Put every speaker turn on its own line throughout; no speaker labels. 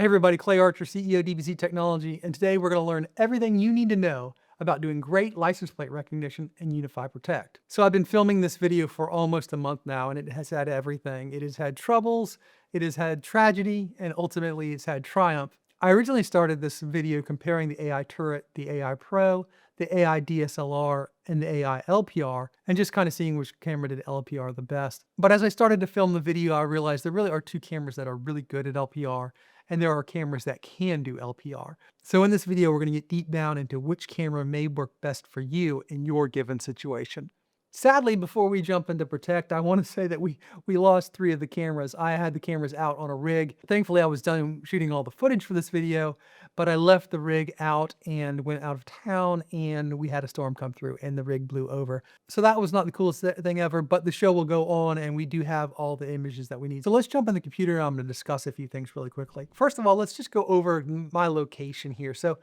Hey everybody, Clay Archer, CEO DBC Technology, and today we're going to learn everything you need to know about doing great license plate recognition in UniFi Protect. So I've been filming this video for almost a month now, and it has had everything. It has had troubles, it has had tragedy, and ultimately it's had triumph. I originally started this video comparing the AI turret, the AI Pro, the AI DSLR, and the AI LPR, and just kind of seeing which camera did LPR the best. But as I started to film the video, I realized there really are two cameras that are really good at LPR, and there are cameras that can do LPR. So in this video, we're going to get deep down into which camera may work best for you in your given situation. Sadly, before we jump into Protect, I want to say that we lost 3 of the cameras. I had the cameras out on a rig. Thankfully, I was done shooting all the footage for this video, but I left the rig out and went out of town, and we had a storm come through and the rig blew over. So that was not the coolest thing ever, but the show will go on and we do have all the images that we need. So let's jump in the computer. I'm going to discuss a few things really quickly. First of all, let's just go over my location here. So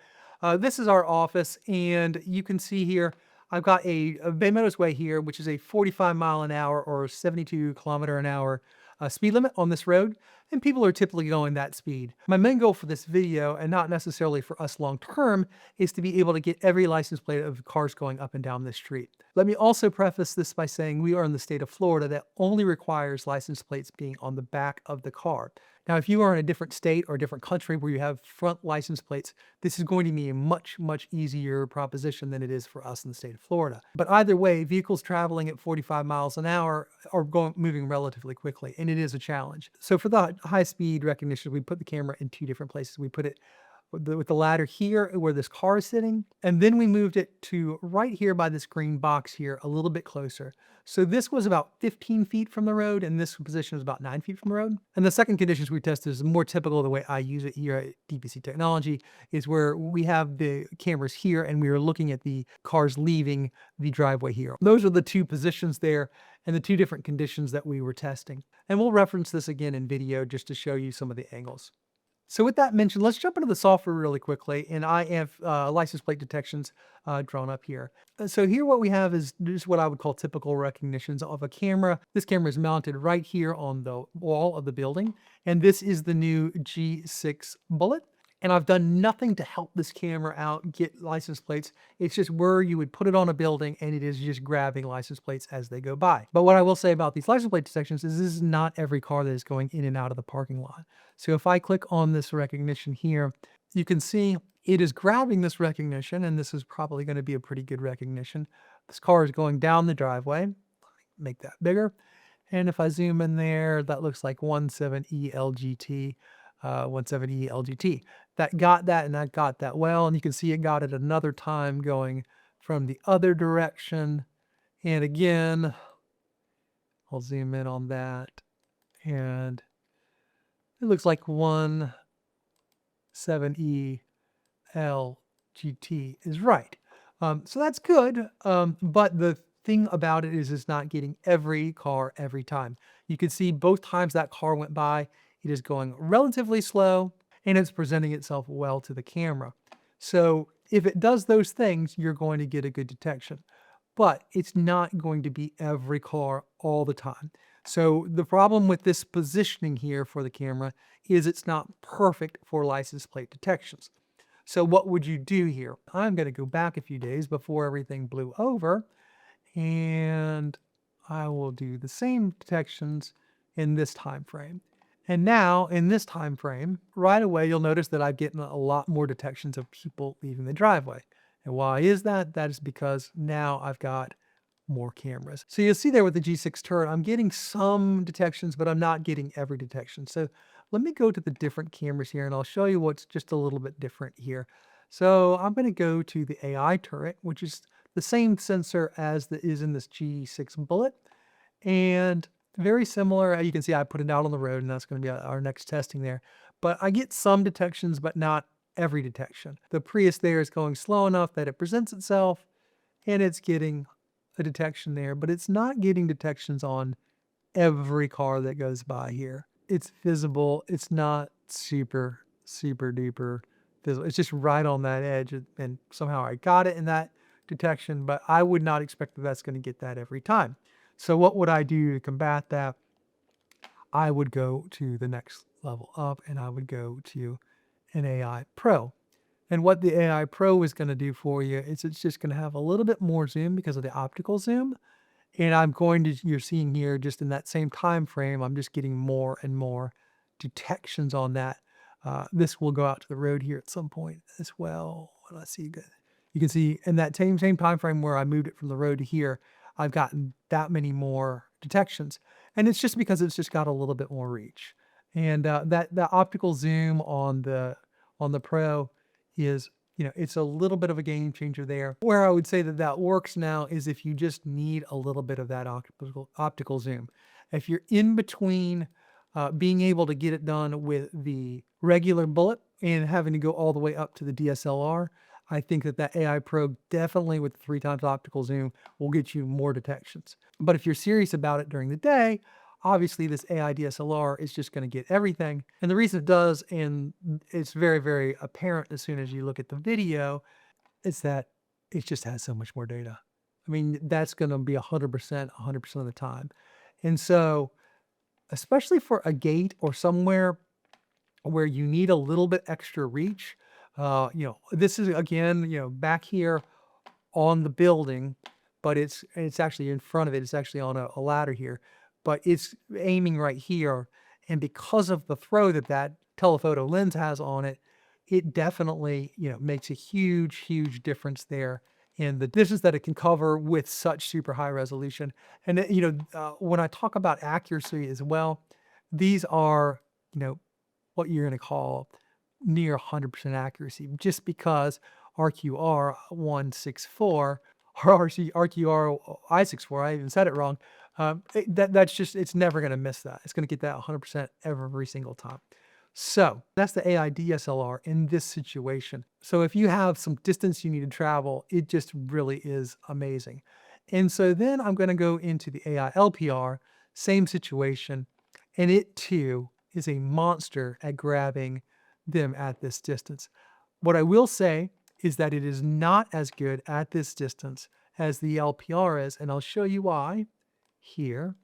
this is our office, and you can see here, I've got a Bay Meadows Way here, which is a 45 mile an hour or 72 kilometer an hour speed limit on this road, and people are typically going that speed. My main goal for this video, and not necessarily for us long term, is to be able to get every license plate of cars going up and down this street. Let me also preface this by saying we are in the state of Florida that only requires license plates being on the back of the car. Now, if you are in a different state or a different country where you have front license plates, this is going to be a much, much easier proposition than it is for us in the state of Florida. But either way, vehicles traveling at 45 miles an hour are moving relatively quickly, and it is a challenge. So for the high speed recognition, we put the camera in 2 different places. We put it with the ladder here where this car is sitting, and then we moved it to right here by this green box here, a little bit closer. So this was about 15 feet from the road, and this position was about 9 feet from the road. And the second conditions we tested is more typical of the way I use it here at DBC Technology, is where we have the cameras here and we are looking at the cars leaving the driveway here. Those are the 2 positions there and the 2 different conditions that we were testing. And we'll reference this again in video just to show you some of the angles. So with that mentioned, let's jump into the software really quickly, and I have license plate detections drawn up here. So here what we have is just what I would call typical recognitions of a camera. This camera is mounted right here on the wall of the building, and this is the new G6 Bullet. And I've done nothing to help this camera out get license plates. It's just where you would put it on a building, and it is just grabbing license plates as they go by. But what I will say about these license plate detections is this is not every car that is going in and out of the parking lot. So if I click on this recognition here, you can see it is grabbing this recognition, and this is probably going to be a pretty good recognition. This car is going down the driveway. Make that bigger. And if I zoom in there, that looks like 17ELGT. 170LGT. That got that, and that got that well, and you can see it got it another time going from the other direction. And again, I'll zoom in on that, and it looks like 17ELGT is right. So that's good, but the thing about it is it's not getting every car every time. You can see both times that car went by, it is going relatively slow, and it's presenting itself well to the camera. So if it does those things, you're going to get a good detection. But it's not going to be every car all the time. So the problem with this positioning here for the camera is it's not perfect for license plate detections. So what would you do here? I'm going to go back a few days before everything blew over, and I will do the same detections in this time frame. And now in this time frame, right away, you'll notice that I'm getting a lot more detections of people leaving the driveway. And why is that? That is because now I've got more cameras. So you'll see there with the G6 turret, I'm getting some detections, but I'm not getting every detection. So let me go to the different cameras here, and I'll show you what's just a little bit different here. So I'm going to go to the AI turret, which is the same sensor as that is in this G6 Bullet. And very similar. You can see I put it out on the road, and that's going to be our next testing there. But I get some detections, but not every detection. The Prius there is going slow enough that it presents itself, and it's getting a detection there, but it's not getting detections on every car that goes by here. It's visible. It's not super, super duper visible. It's just right on that edge, and somehow I got it in that detection, but I would not expect that that's going to get that every time. So what would I do to combat that? I would go to the next level up, and I would go to an AI Pro. And what the AI Pro is going to do for you is it's just going to have a little bit more zoom because of the optical zoom. And you're seeing here just in that same time frame, I'm just getting more and more detections on that. This will go out to the road here at some point as well. Let's see. You can see in that same time frame where I moved it from the road to here, I've gotten that many more detections. And it's just because it's just got a little bit more reach. And that optical zoom on the Pro is, it's a little bit of a game changer there. Where I would say that works now is if you just need a little bit of that optical zoom. If you're in between being able to get it done with the regular bullet and having to go all the way up to the DSLR, I think that AI Pro definitely with 3x optical zoom will get you more detections. But if you're serious about it during the day, obviously this AI DSLR is just going to get everything. And the reason it does, and it's very, very apparent as soon as you look at the video, is that it just has so much more data. I mean, that's going to be 100% of the time. And so, especially for a gate or somewhere where you need a little bit extra reach, this is again, back here on the building, but it's actually in front of it. It's actually on a ladder here, but it's aiming right here. And because of the throw that telephoto lens has on it, it definitely, makes a huge, huge difference there in the distance that it can cover with such super high resolution. And, when I talk about accuracy as well, these are, what you're going to call near 100% accuracy just because RQR 164 or RQR I64, I even said it wrong. That's just, it's never going to miss that. It's going to get that 100% every single time. So that's the AI DSLR in this situation. So if you have some distance you need to travel, it just really is amazing. And so then I'm going to go into the AI LPR, same situation, and it too is a monster at grabbing them at this distance. What I will say is that it is not as good at this distance as the LPR is, and I'll show you why here.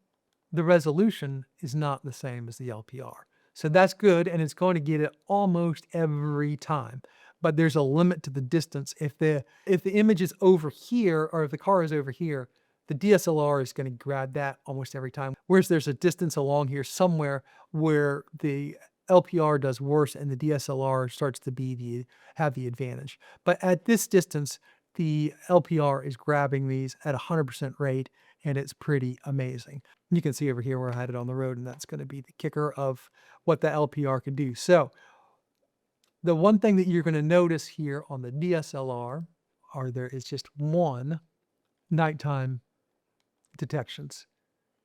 The resolution is not the same as the LPR. So that's good, and it's going to get it almost every time. But there's a limit to the distance. If the image is over here, or if the car is over here, the DSLR is going to grab that almost every time. Whereas there's a distance along here somewhere where the LPR does worse and the DSLR starts to have the advantage. But at this distance, the LPR is grabbing these at 100% rate, and it's pretty amazing. You can see over here where I had it on the road, and that's going to be the kicker of what the LPR can do. So the one thing that you're going to notice here on the DSLR there is just one nighttime detections.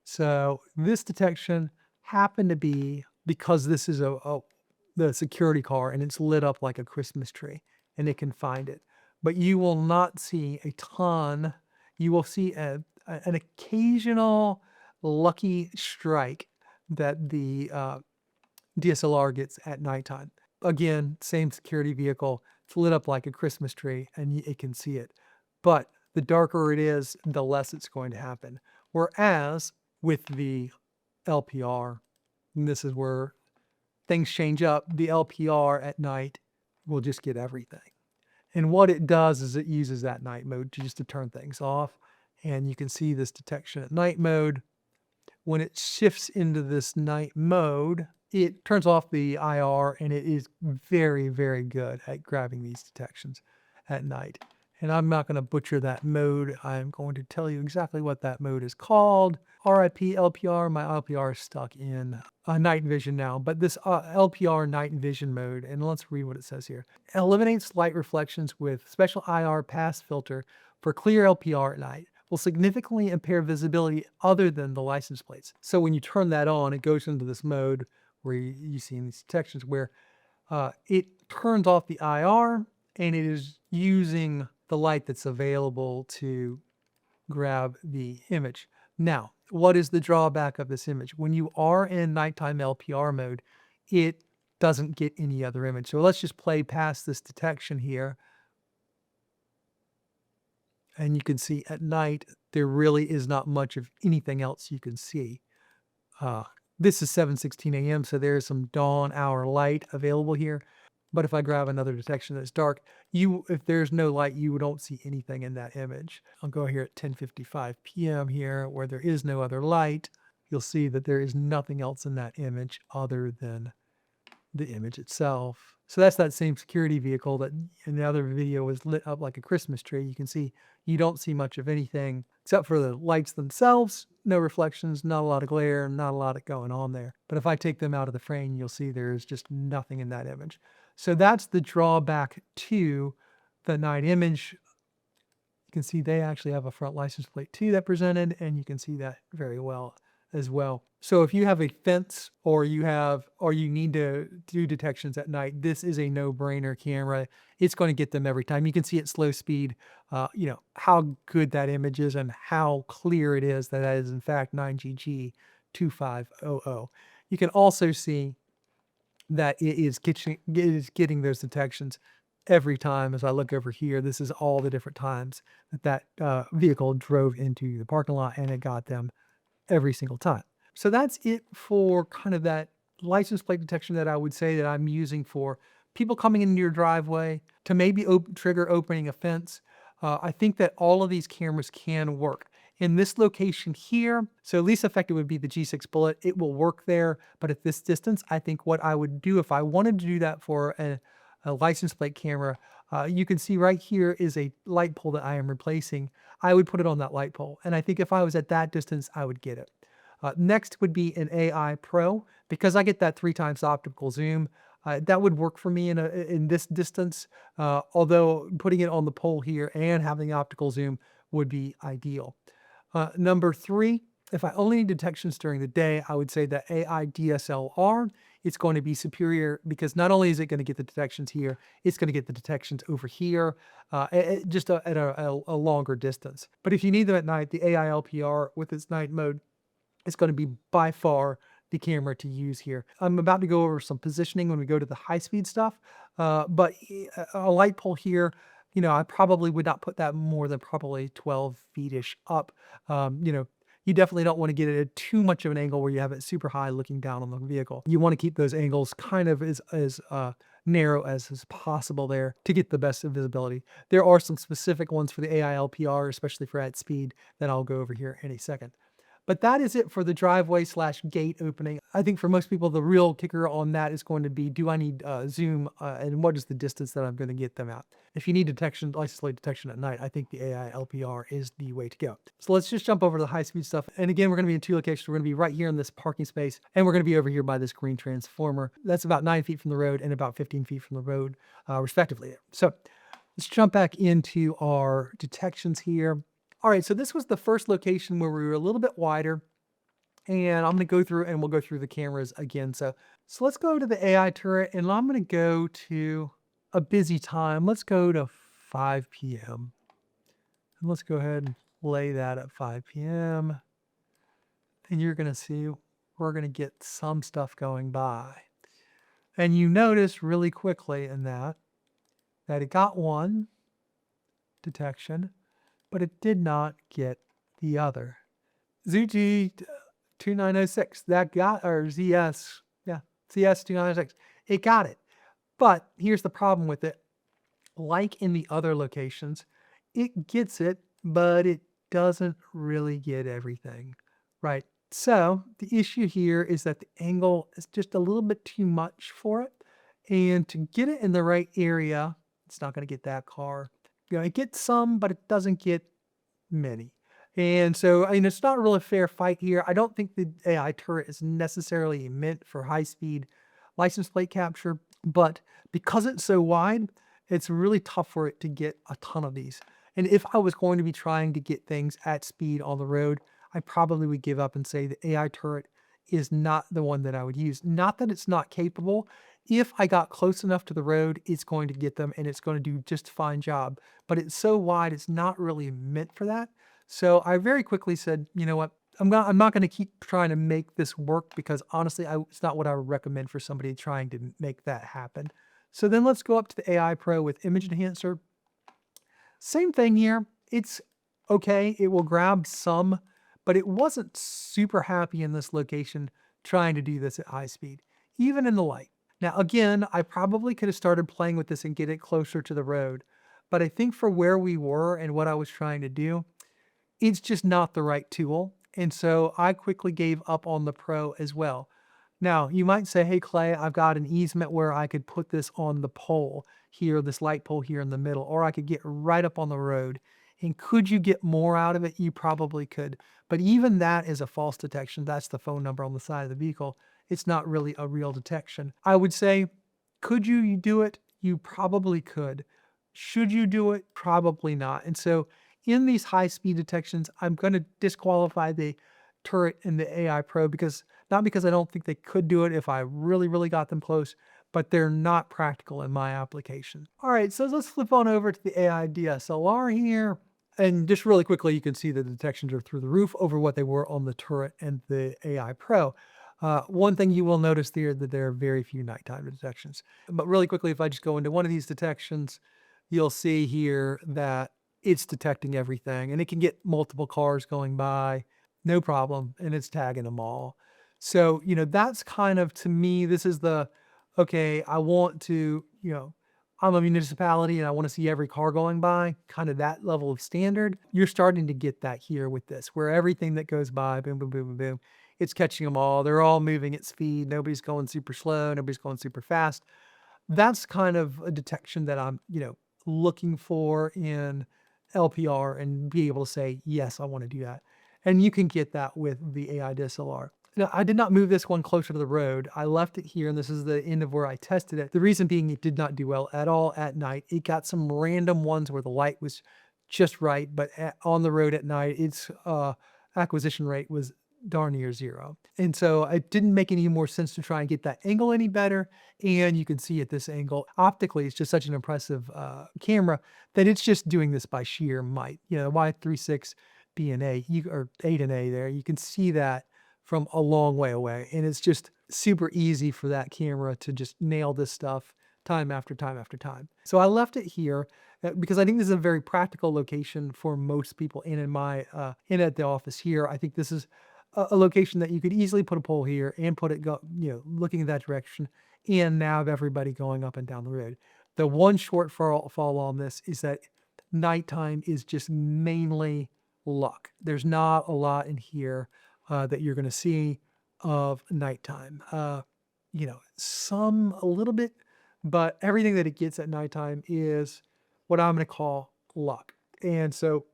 So this detection happened to be because this is the security car and it's lit up like a Christmas tree and it can find it. But you will not see a ton. You will see an occasional lucky strike that the DSLR gets at nighttime. Again, same security vehicle. It's lit up like a Christmas tree and it can see it. But the darker it is, the less it's going to happen. Whereas with the LPR, and this is where things change up, the LPR at night will just get everything. And what it does is it uses that night mode just to turn things off. And you can see this detection at night mode. When it shifts into this night mode, it turns off the IR and it is very, very good at grabbing these detections at night. And I'm not going to butcher that mode. I'm going to tell you exactly what that mode is called. RIP LPR. My LPR is stuck in night vision now, but this LPR night vision mode, and let's read what it says here. Eliminates light reflections with special IR pass filter for clear LPR at night. Will significantly impair visibility other than the license plates. So when you turn that on, it goes into this mode where you see in these detections where it turns off the IR and it is using the light that's available to grab the image. Now, what is the drawback of this image? When you are in nighttime LPR mode, it doesn't get any other image. So let's just play past this detection here. And you can see at night, there really is not much of anything else you can see. This is 7:16 a.m., so there's some dawn hour light available here. But if I grab another detection that's dark, if there's no light, you don't see anything in that image. I'll go here at 10:55 p.m. here where there is no other light. You'll see that there is nothing else in that image other than the image itself. So that's that same security vehicle that in the other video was lit up like a Christmas tree. You can see you don't see much of anything except for the lights themselves. No reflections, not a lot of glare, not a lot going on there. But if I take them out of the frame, you'll see there's just nothing in that image. So that's the drawback to the night image. You can see they actually have a front license plate too that presented, and you can see that very well as well. So if you have a fence or you need to do detections at night, this is a no-brainer camera. It's going to get them every time. You can see at slow speed, how good that image is and how clear it is that is in fact 9GG 2500. You can also see that it is getting those detections every time. As I look over here, this is all the different times that vehicle drove into the parking lot, and it got them every single time. So that's it for kind of that license plate detection that I would say that I'm using for people coming into your driveway to maybe trigger opening a fence. I think that all of these cameras can work. In this location here, so least effective would be the G6 Bullet. It will work there, but at this distance, I think what I would do if I wanted to do that for a license plate camera, you can see right here is a light pole that I am replacing. I would put it on that light pole, and I think if I was at that distance, I would get it. Next would be an AI Pro, because I get that 3 times optical zoom. That would work for me in this distance, although putting it on the pole here and having the optical zoom would be ideal. Number 3, if I only need detections during the day, I would say that AI DSLR, it's going to be superior because not only is it going to get the detections here, it's going to get the detections over here, just at a longer distance. But if you need them at night, the AILPR with its night mode is going to be by far the camera to use here. I'm about to go over some positioning when we go to the high-speed stuff, but a light pole here, I probably would not put that more than probably 12 feet-ish up. You definitely don't want to get it at too much of an angle where you have it super high looking down on the vehicle. You want to keep those angles kind of as narrow as possible there to get the best visibility. There are some specific ones for the AI LPR, especially for at speed, that I'll go over here in a second. But that is it for the driveway/gate opening. I think for most people, the real kicker on that is going to be, do I need zoom and what is the distance that I'm going to get them at? If you need license plate detection at night, I think the AI LPR is the way to go. So let's just jump over to the high-speed stuff. And again, we're going to be in 2 locations. We're going to be right here in this parking space, and we're going to be over here by this green transformer. That's about 9 feet from the road and about 15 feet from the road, respectively. So let's jump back into our detections here. All right, so this was the first location where we were a little bit wider, and I'm going to go through and we'll go through the cameras again. So let's go to the AI turret, and I'm going to go to a busy time. Let's go to 5 p.m. And let's go ahead and play that at 5 p.m. And you're going to see we're going to get some stuff going by. And you notice really quickly in that it got one detection, but it did not get the other. ZG2906, that got, or ZS, yeah, ZS2906, it got it. But here's the problem with it. Like in the other locations, it gets it, but it doesn't really get everything, right? So the issue here is that the angle is just a little bit too much for it. And to get it in the right area, it's not going to get that car. It gets some, but it doesn't get many. And so, it's not really a fair fight here. I don't think the AI turret is necessarily meant for high-speed license plate capture, but because it's so wide, it's really tough for it to get a ton of these. And if I was going to be trying to get things at speed on the road, I probably would give up and say the AI turret is not the one that I would use. Not that it's not capable. If I got close enough to the road, it's going to get them and it's going to do just a fine job. But it's so wide, it's not really meant for that. So I very quickly said, you know what? I'm not going to keep trying to make this work because honestly, it's not what I would recommend for somebody trying to make that happen. So then let's go up to the AI Pro with Image Enhancer. Same thing here. It's okay. It will grab some, but it wasn't super happy in this location trying to do this at high speed, even in the light. Now, again, I probably could have started playing with this and get it closer to the road, but I think for where we were and what I was trying to do, it's just not the right tool. And so I quickly gave up on the Pro as well. Now, you might say, hey, Clay, I've got an easement where I could put this on the pole here, this light pole here in the middle, or I could get right up on the road. And could you get more out of it? You probably could. But even that is a false detection. That's the phone number on the side of the vehicle. It's not really a real detection. I would say, could you do it? You probably could. Should you do it? Probably not. And so in these high speed detections, I'm going to disqualify the turret and the AI Pro because not because I don't think they could do it if I really, really got them close, but they're not practical in my application. All right, so let's flip on over to the AI DSLR here. And just really quickly, you can see the detections are through the roof over what they were on the turret and the AI Pro. One thing you will notice there that there are very few nighttime detections. But really quickly, if I just go into one of these detections, you'll see here that it's detecting everything and it can get multiple cars going by, no problem, and it's tagging them all. So, that's kind of to me, this is okay, I want to, I'm a municipality and I want to see every car going by, kind of that level of standard. You're starting to get that here with this, where everything that goes by, boom, boom, boom, boom, boom, it's catching them all. They're all moving at speed. Nobody's going super slow. Nobody's going super fast. That's kind of a detection that I'm, looking for in LPR and be able to say, yes, I want to do that. And you can get that with the AI DSLR. Now, I did not move this one closer to the road. I left it here, and this is the end of where I tested it. The reason being it did not do well at all at night. It got some random ones where the light was just right, but on the road at night, its acquisition rate was darn near zero. And so it didn't make any more sense to try and get that angle any better. And you can see at this angle, optically, it's just such an impressive camera that it's just doing this by sheer might. Y36 B and A, or 8 and A there, you can see that from a long way away. And it's just super easy for that camera to just nail this stuff time after time after time. So I left it here because I think this is a very practical location for most people. And in at the office here, I think this is a location that you could easily put a pole here and put it looking in that direction and now have everybody going up and down the road. The one shortfall on this is that nighttime is just mainly luck. There's not a lot in here that you're going to see of nighttime. Some a little bit, but everything that it gets at nighttime is what I'm going to call luck. And so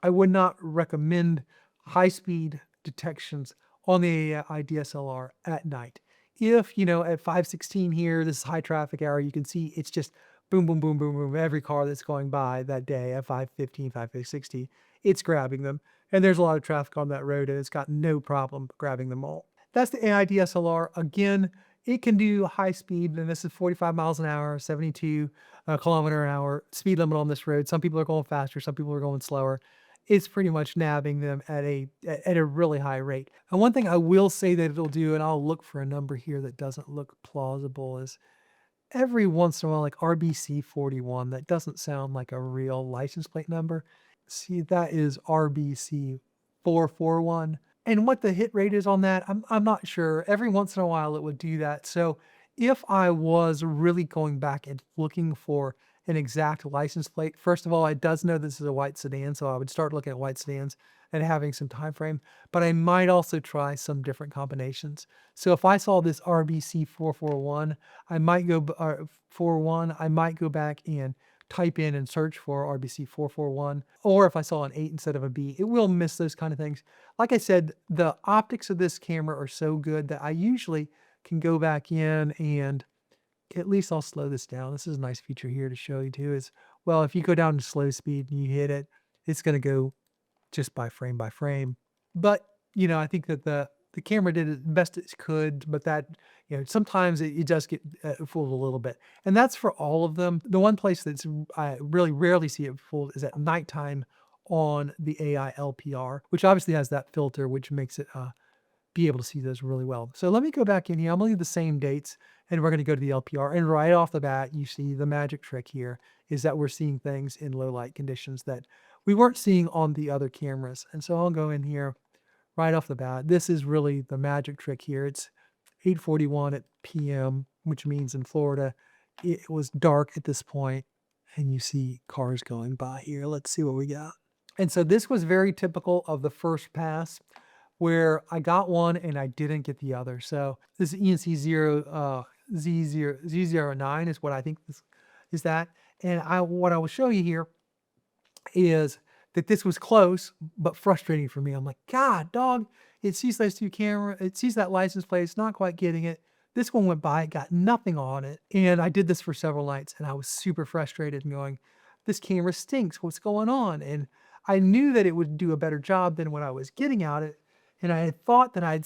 I would not recommend high-speed detections on the IDSLR at night. If, at 5:16 here, this is high traffic hour, you can see it's just boom, boom, boom, boom, boom. Every car that's going by that day at 5:15, 5:16, it's grabbing them. And there's a lot of traffic on that road, and it's got no problem grabbing them all. That's the AI DSLR. Again, it can do high speed, and this is 45 miles an hour, 72 kilometer an hour speed limit on this road. Some people are going faster, some people are going slower. It's pretty much nabbing them at a really high rate. And one thing I will say that it'll do, and I'll look for a number here that doesn't look plausible, is every once in a while, like RBC 41, that doesn't sound like a real license plate number. See, that is RBC 441. And what the hit rate is on that, I'm not sure. Every once in a while, it would do that. So if I was really going back and looking for an exact license plate, first of all, it does know this is a white sedan, so I would start looking at white sedans and having some time frame. But I might also try some different combinations. So if I saw this RBC 441, I might go 41. I might go back and type in and search for RBC 441. Or if I saw an 8 instead of a B, it will miss those kind of things. Like I said, the optics of this camera are so good that I usually can go back in and at least I'll slow this down. This is a nice feature here to show you too is, well, if you go down to slow speed and you hit it, it's going to go just by frame. But, I think that the camera did it best it could, but that, sometimes it does get fooled a little bit. And that's for all of them. The one place that's I really rarely see it fooled is at nighttime on the AI LPR, which obviously has that filter, which makes it be able to see those really well. So let me go back in here. I'm going to leave the same dates and we're going to go to the LPR. And right off the bat, you see the magic trick here is that we're seeing things in low light conditions that we weren't seeing on the other cameras. And so I'll go in here right off the bat. This is really the magic trick here. 8:41 at PM, which means in Florida, it was dark at this point, and you see cars going by here. Let's see what we got. And so this was very typical of the first pass where I got one and I didn't get the other. So this ENC 0 Z09 is what I think this is that. And what I will show you here is that this was close, but frustrating for me. I'm like, God, dog, it sees those two camera, it sees that license plate, it's not quite getting it. This one went by, it got nothing on it. And I did this for several nights and I was super frustrated and going, this camera stinks, what's going on? And I knew that it would do a better job than what I was getting out it. And I had thought that I'd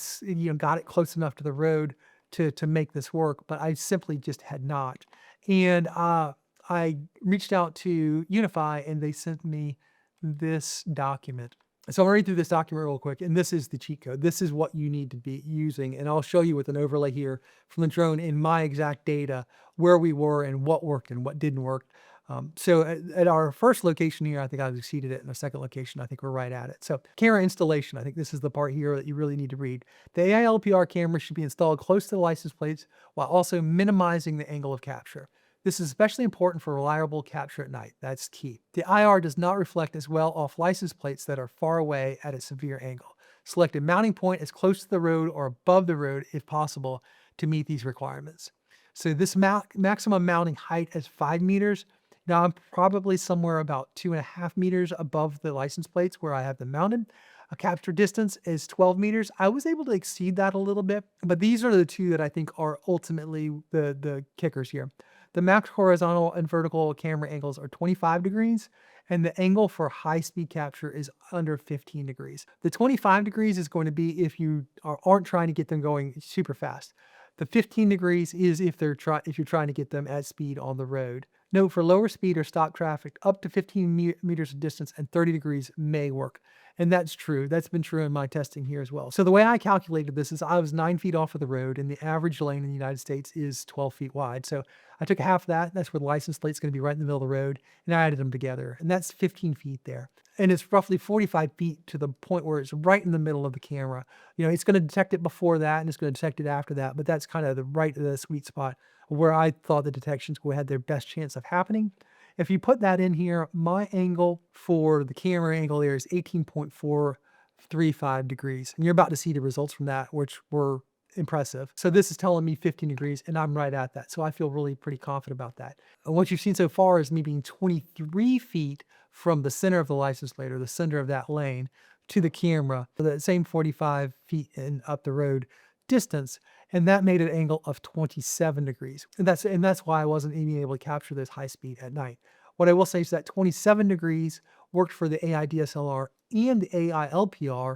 got it close enough to the road to make this work, but I simply just had not. And I reached out to UniFi and they sent me this document. So I'm gonna read through this document real quick, and this is the cheat code. This is what you need to be using, and I'll show you with an overlay here from the drone in my exact data, where we were and what worked and what didn't work. So at our first location here, I think I've exceeded it. In the second location, I think we're right at it. So camera installation, I think this is the part here that you really need to read. The AI LPR camera should be installed close to the license plates while also minimizing the angle of capture. This is especially important for reliable capture at night. That's key. The IR does not reflect as well off license plates that are far away at a severe angle. Select a mounting point as close to the road or above the road if possible to meet these requirements. So this maximum mounting height is 5 meters. Now I'm probably somewhere about 2.5 meters above the license plates where I have them mounted. A capture distance is 12 meters. I was able to exceed that a little bit, but these are the two that I think are ultimately the kickers here. The max horizontal and vertical camera angles are 25 degrees, and the angle for high-speed capture is under 15 degrees. The 25 degrees is going to be if you aren't trying to get them going super fast. The 15 degrees is if you're trying to get them at speed on the road. Note, for lower speed or stop traffic, up to 15 meters of distance and 30 degrees may work. And that's true. That's been true in my testing here as well. So the way I calculated this is I was 9 feet off of the road, and the average lane in the United States is 12 feet wide. So I took half of that. That's where the license plate's going to be right in the middle of the road. And I added them together. And that's 15 feet there. And it's roughly 45 feet to the point where it's right in the middle of the camera. It's going to detect it before that, and it's going to detect it after that. But that's kind of the sweet spot where I thought the detections had their best chance of happening. If you put that in here, my angle for the camera angle there is 18.435 degrees. And you're about to see the results from that, which were impressive. So this is telling me 15 degrees, and I'm right at that. So I feel really pretty confident about that. And what you've seen so far is me being 23 feet from the center of the license plate, or the center of that lane, to the camera, for that same 45 feet and up the road distance, and that made an angle of 27 degrees. And that's why I wasn't even able to capture this high speed at night. What I will say is that 27 degrees worked for the AI DSLR and the AI LPR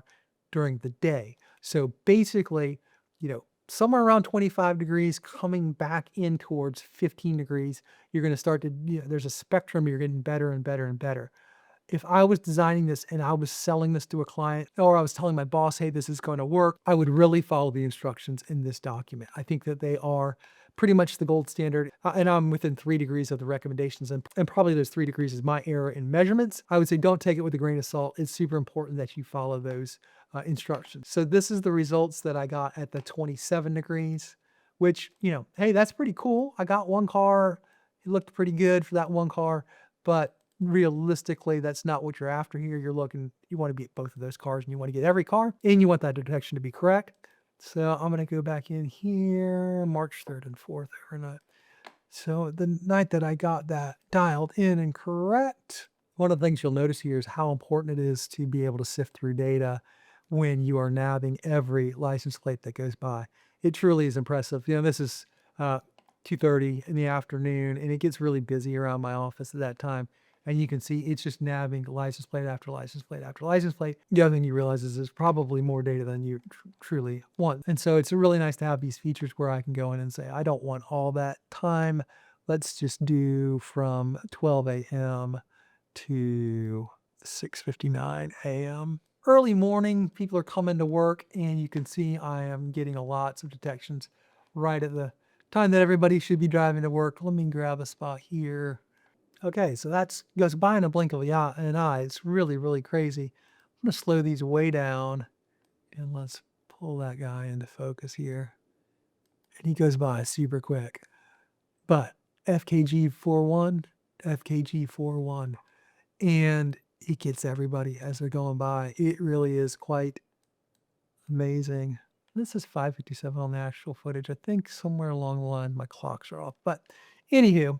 during the day. So basically, somewhere around 25 degrees coming back in towards 15 degrees, you're going to start to, there's a spectrum, you're getting better and better and better. If I was designing this and I was selling this to a client, or I was telling my boss, hey, this is going to work, I would really follow the instructions in this document. I think that they are pretty much the gold standard, and I'm within 3 degrees of the recommendations, and probably those 3 degrees is my error in measurements. I would say don't take it with a grain of salt. It's super important that you follow those instructions. So this is the results that I got at the 27 degrees, which, hey, that's pretty cool. I got one car. It looked pretty good for that one car, but realistically, that's not what you're after here. You want to be at both of those cars, and you want to get every car, and you want that detection to be correct. So I'm going to go back in here, March 3rd and 4th overnight. So the night that I got that dialed in and correct, one of the things you'll notice here is how important it is to be able to sift through data when you are nabbing every license plate that goes by. It truly is impressive. This is 2:30 in the afternoon, and it gets really busy around my office at that time. And you can see it's just nabbing license plate after license plate after license plate. The other thing you realize is there's probably more data than you truly want. And so it's really nice to have these features where I can go in and say, I don't want all that time. Let's just do from 12 a.m. to 6:59 a.m. Early morning, people are coming to work, and you can see I am getting lots of detections right at the time that everybody should be driving to work. Let me grab a spot here. Okay, so that goes by in a blink of an eye. It's really, really crazy. I'm going to slow these way down, and let's pull that guy into focus here. and he goes by super quick. But FKG 41, FKG 41, and he gets everybody as they're going by. It really is quite amazing. This is 5:57 on the actual footage. I think somewhere along the line my clocks are off. But anywho,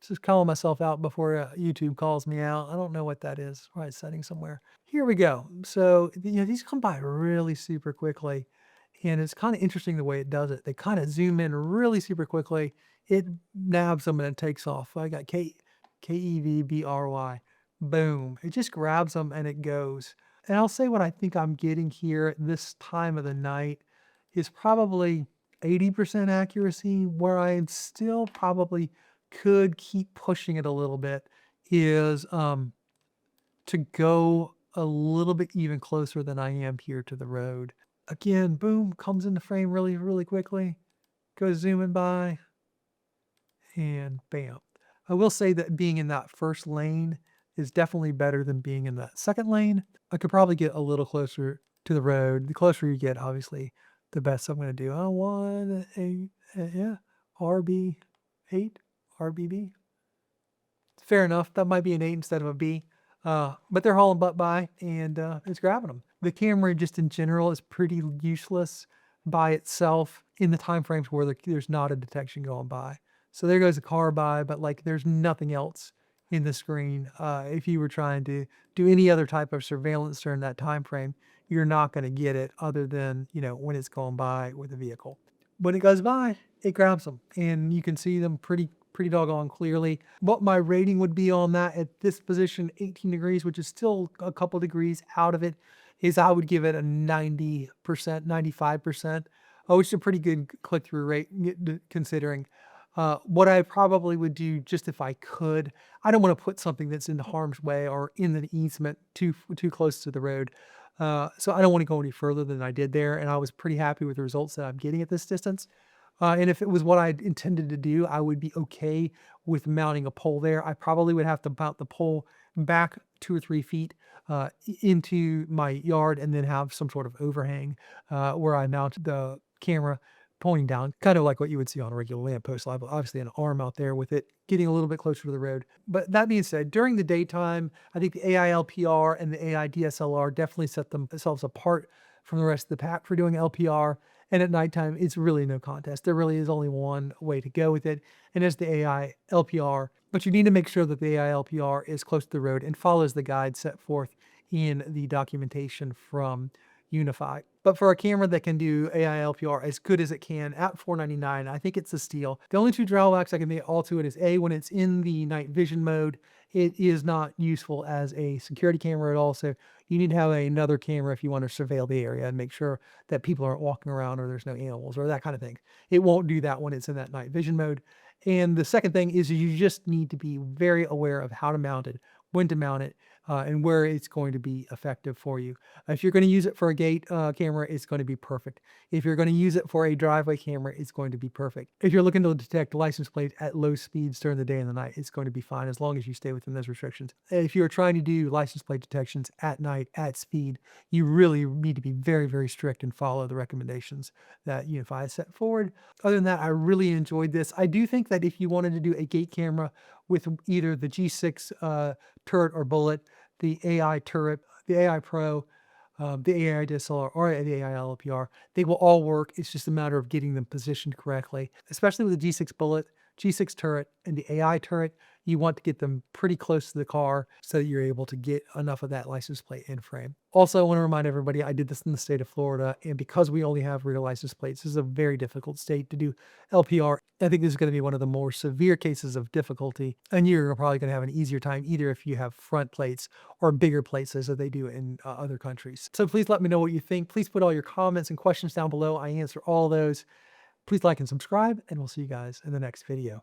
just calling myself out before YouTube calls me out. I don't know what that is. Right setting somewhere. Here we go. So these come by really super quickly, and it's kind of interesting the way it does it. They kind of zoom in really super quickly. It nabs them and it takes off. I got KEVBRY. Boom. It just grabs them and it goes. And I'll say what I think I'm getting here at this time of the night is probably 80% accuracy. Where I still probably could keep pushing it a little bit is to go a little bit even closer than I am here to the road. Again, boom, comes into frame really, really quickly, goes zooming by, and bam. I will say that being in that first lane is definitely better than being in that second lane. I could probably get a little closer to the road. The closer you get, obviously, the best I'm going to do. Oh, 1, 8, yeah, RB8, RBB. Fair enough. That might be an 8 instead of a B. But they're hauling butt by, and it's grabbing them. The camera, just in general, is pretty useless by itself in the time frames where there's not a detection going by. So there goes a car by, but like there's nothing else in the screen. If you were trying to do any other type of surveillance during that time frame, you're not going to get it other than, when it's going by with a vehicle. When it goes by, it grabs them, and you can see them pretty doggone clearly. What my rating would be on that at this position, 18 degrees, which is still a couple degrees out of it, is I would give it a 90%, 95%, which is a pretty good click-through rate considering. What I probably would do, just if I could, I don't want to put something that's in harm's way or in the easement too close to the road. So I don't want to go any further than I did there, and I was pretty happy with the results that I'm getting at this distance. And if it was what I intended to do, I would be okay with mounting a pole there. I probably would have to mount the pole back 2 or 3 feet into my yard and then have some sort of overhang where I mount the camera pointing down, kind of like what you would see on a regular lamppost. Obviously, an arm out there with it getting a little bit closer to the road. But that being said, during the daytime, I think the AI LPR and the AI DSLR definitely set themselves apart from the rest of the pack for doing LPR. And at nighttime, it's really no contest. There really is only one way to go with it, and it's the AI LPR. But you need to make sure that the AI LPR is close to the road and follows the guide set forth in the documentation from UniFi. But for a camera that can do AI LPR as good as it can at $499, I think it's a steal. The only 2 drawbacks I can make all to it is A, when it's in the night vision mode, it is not useful as a security camera at all. So you need to have another camera if you want to surveil the area and make sure that people aren't walking around or there's no animals or that kind of thing. It won't do that when it's in that night vision mode. And the second thing is you just need to be very aware of how to mount it, when to mount it, and where it's going to be effective for you. If you're going to use it for a gate camera, it's going to be perfect. If you're going to use it for a driveway camera, it's going to be perfect. If you're looking to detect license plates at low speeds during the day and the night, it's going to be fine as long as you stay within those restrictions. If you're trying to do license plate detections at night at speed, you really need to be very, very strict and follow the recommendations that UniFi has set forward. Other than that, I really enjoyed this. I do think that if you wanted to do a gate camera with either the G6 turret or bullet, the AI turret, the AI Pro, the AI DSLR, or the AI LPR, they will all work. It's just a matter of getting them positioned correctly, especially with the G6 bullet, G6 turret, and the AI turret. You want to get them pretty close to the car so that you're able to get enough of that license plate in frame. Also, I want to remind everybody, I did this in the state of Florida, and because we only have rear license plates, this is a very difficult state to do LPR. I think this is going to be one of the more severe cases of difficulty, and you're probably going to have an easier time either if you have front plates or bigger plates as they do in other countries. So please let me know what you think. Please put all your comments and questions down below. I answer all those. Please like and subscribe, and we'll see you guys in the next video.